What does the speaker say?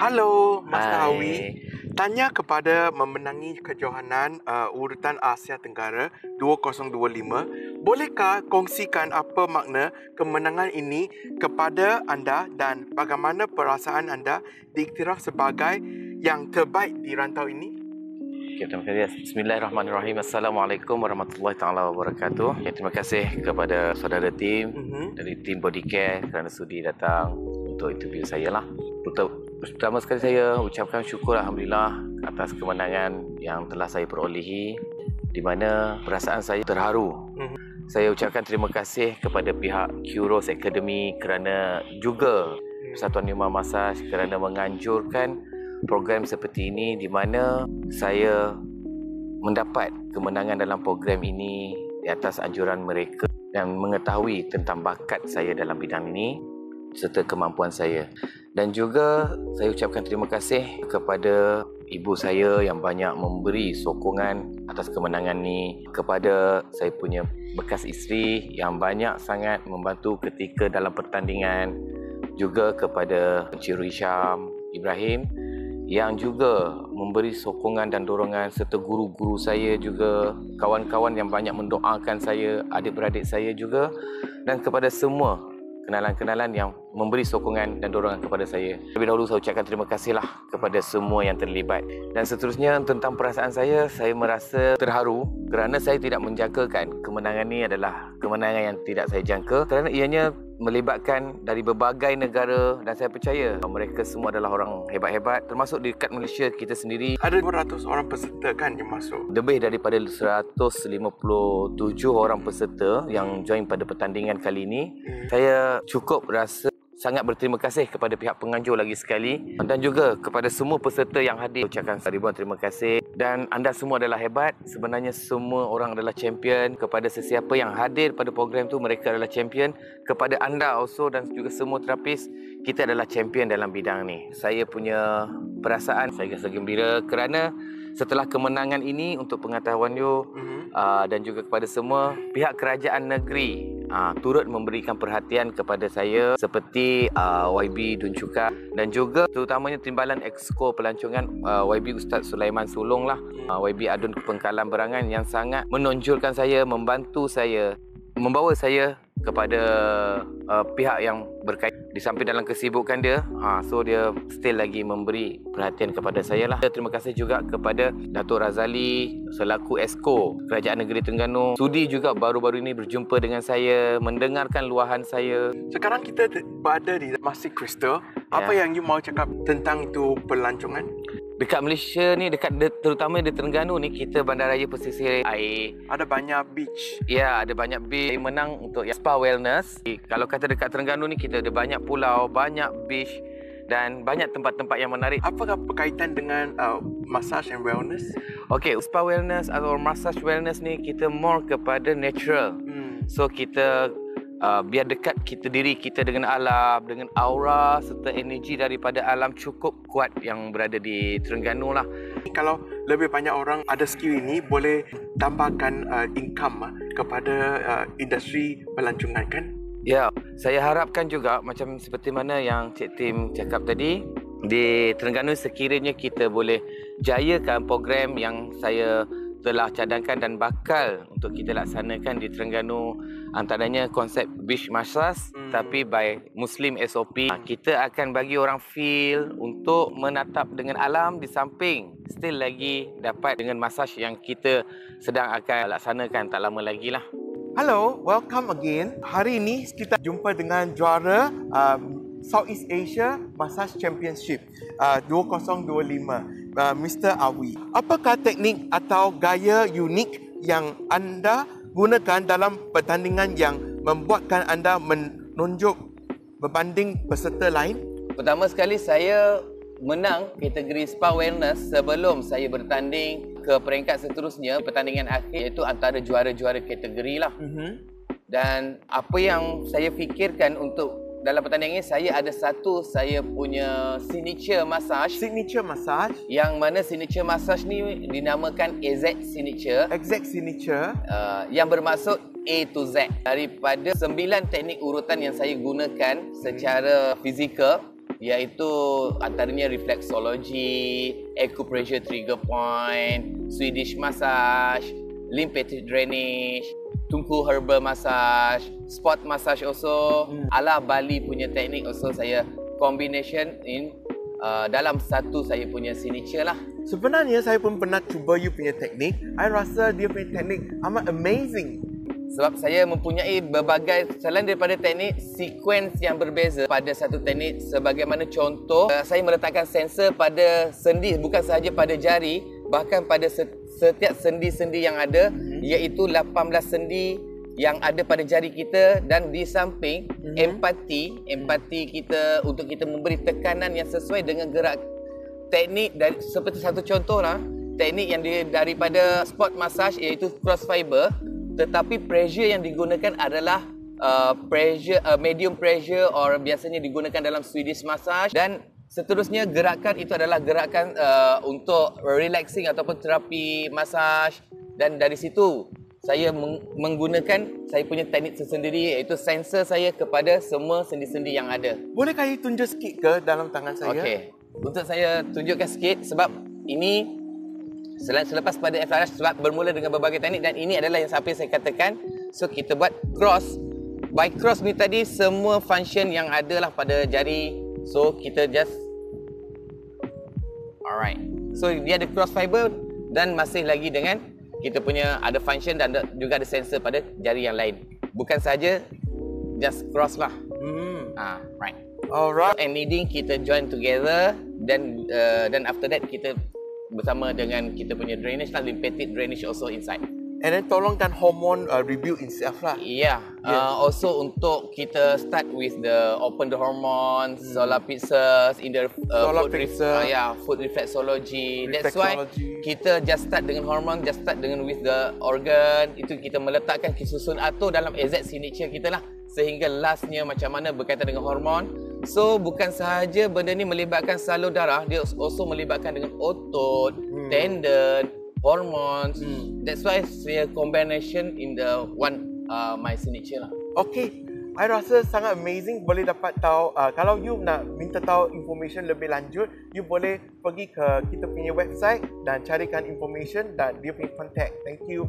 Halo, Mas Tawi. Hai. Tanya kepada memenangi kejohanan urutan Asia Tenggara 2025, bolehkah kongsikan apa makna kemenangan ini kepada anda dan bagaimana perasaan anda diiktiraf sebagai yang terbaik di rantau ini? Okay, terima kasih. Bismillahirrahmanirrahim. Assalamualaikum warahmatullahi taala wabarakatuh. Terima kasih kepada saudara tim dari tim Bodycare kerana sudi datang untuk interview saya lah. Pertama sekali saya ucapkan syukur Alhamdulillah atas kemenangan yang telah saya perolehi, di mana perasaan saya terharu. Saya ucapkan terima kasih kepada pihak Kuros Academy kerana juga Persatuan Nyuma Massage kerana menganjurkan program seperti ini, di mana saya mendapat kemenangan dalam program ini di atas anjuran mereka dan mengetahui tentang bakat saya dalam bidang ini serta kemampuan saya. Dan juga saya ucapkan terima kasih kepada ibu saya yang banyak memberi sokongan atas kemenangan ini, kepada saya punya bekas isteri yang banyak sangat membantu ketika dalam pertandingan, juga kepada Encik Hisham Ibrahim yang juga memberi sokongan dan dorongan, serta guru-guru saya juga, kawan-kawan yang banyak mendoakan saya, adik-beradik saya juga, dan kepada semua kenalan-kenalan yang memberi sokongan dan dorongan kepada saya. Lebih dahulu saya ucapkan terima kasihlah kepada semua yang terlibat. Dan seterusnya tentang perasaan saya merasa terharu kerana saya tidak menjangkakan kemenangan ini adalah kemenangan yang tidak saya jangka, kerana ianya melibatkan dari berbagai negara dan saya percaya mereka semua adalah orang hebat-hebat, termasuk di dekat Malaysia kita sendiri. Ada 200 orang peserta kan yang masuk? Lebih daripada 157 orang peserta yang join pada pertandingan kali ini. Saya cukup rasa sangat berterima kasih kepada pihak penganjur lagi sekali, dan juga kepada semua peserta yang hadir. Ucapkan ribuan terima kasih, dan anda semua adalah hebat. Sebenarnya semua orang adalah champion. Kepada sesiapa yang hadir pada program tu, mereka adalah champion. Kepada anda also dan juga semua terapis, kita adalah champion dalam bidang ni. Saya punya perasaan saya rasa gembira kerana setelah kemenangan ini, untuk pengetahuan you dan juga kepada semua pihak kerajaan negeri turut memberikan perhatian kepada saya, seperti YB Dun Cuka dan juga terutamanya Timbalan Exco Pelancongan YB Ustaz Sulaiman Sulong lah, YB Adun Pengkalan Berangan yang sangat menonjolkan saya, membantu saya, membawa saya kepada pihak yang berkait. Di samping dalam kesibukan dia, so dia still lagi memberi perhatian kepada saya lah. Terima kasih juga kepada Datuk Razali selaku Exco Kerajaan Negeri Terengganu, sudi juga baru-baru ini berjumpa dengan saya, mendengarkan luahan saya. Sekarang kita berada di Masjid Crystal. Apa yang you mau cakap tentang itu pelancongan? Dekat Malaysia ni, terutama di Terengganu ni, kita bandaraya pesisir air. Ada banyak beach. Ya, ada banyak beach. Menang untuk spa wellness. Kalau kata dekat Terengganu ni, kita ada banyak pulau, banyak beach dan banyak tempat-tempat yang menarik. Apakah berkaitan dengan massage and wellness? Okey, spa wellness atau massage wellness ni kita more kepada natural. So kita biar dekat diri kita dengan alam, dengan aura serta energi daripada alam cukup kuat yang berada di Terengganu lah. Kalau lebih banyak orang ada skill ini, boleh tambahkan income kepada industri pelancongan kan? Ya, saya harapkan juga macam seperti mana yang Cik Tim cakap tadi, di Terengganu sekiranya kita boleh jayakan program yang saya telah cadangkan dan bakal untuk kita laksanakan di Terengganu, antaranya konsep beach massage tapi by Muslim SOP. Kita akan bagi orang feel untuk menatap dengan alam, di samping still lagi dapat dengan massage yang kita sedang akan laksanakan tak lama lagi lah. Hello, welcome again. Hari ini kita jumpa dengan juara Southeast Asia Massage Championship 2025. Mr. Awi, apakah teknik atau gaya unik yang anda gunakan dalam pertandingan yang membuatkan anda menonjol berbanding peserta lain? Pertama sekali, saya menang kategori spa wellness sebelum saya bertanding ke peringkat seterusnya, pertandingan akhir, iaitu antara juara-juara kategori lah. Dan apa yang saya fikirkan untuk dalam pertandingan ini, saya punya signature massage. Signature massage? Yang mana signature massage ni dinamakan Exact Signature. Exact Signature. Yang bermaksud A to Z. Daripada 9 teknik urutan yang saya gunakan secara fizikal, iaitu antaranya reflexology, acupressure trigger point, Swedish massage, lymphatic drainage, Tunku herbal massage, spot massage also, ala Bali punya teknik also saya combination in dalam satu saya punya signature lah. Sebenarnya saya pun pernah cuba you punya teknik. I rasa dia punya teknik amat amazing. Sebab saya mempunyai berbagai, selain daripada teknik, sequence yang berbeza pada satu teknik. Sebagaimana contoh, saya meletakkan sensor pada sendi, bukan sahaja pada jari, bahkan pada setiap sendi-sendi yang ada, iaitu 18 sendi yang ada pada jari kita, dan di samping empati kita untuk kita memberi tekanan yang sesuai dengan gerak teknik. Dan seperti satu contoh lah, teknik yang daripada spot massage iaitu cross fiber, tetapi pressure yang digunakan adalah medium pressure, or biasanya digunakan dalam Swedish massage. Dan seterusnya gerakan itu adalah gerakan untuk relaxing ataupun terapi massage. Dan dari situ saya menggunakan saya punya teknik tersendiri, iaitu sensor saya kepada semua sendi-sendi yang ada. Bolehkah you tunjuk sikit ke dalam tangan saya? Okey. Untuk saya tunjukkan sikit, sebab ini selepas pada FRH, sebab bermula dengan berbagai teknik, dan ini adalah yang apa yang saya katakan. So kita buat cross. By cross ni tadi semua function yang ada lah pada jari. So kita just alright. So dia ada cross fiber, dan masih lagi dengan kita punya ada function dan juga ada sensor pada jari yang lain. Bukan saja just cross lah. Right. Alright. And kneading kita join together, dan after that kita bersama dengan kita punya drainage lah, lymphatic drainage also inside. And then tolongkan hormone rebuild itself lah. Yeah. Also untuk kita start with the open the hormones, solar plexus, in the foot reflexology. That's why kita just start dengan hormone, just start dengan with the organ. Itu kita meletakkan susun atur dalam exact signature kita lah, sehingga lastnya macam mana berkaitan dengan hormon. So bukan sahaja benda ni melibatkan salur darah, dia also melibatkan dengan otot, tendon, hormones. That's why saya combination in the one my signature lah. Okay, I rasa sangat amazing. Boleh dapat tahu, kalau you nak minta tahu information lebih lanjut, you boleh pergi ke kita punya website dan carikan information dan dia punya contact. Thank you.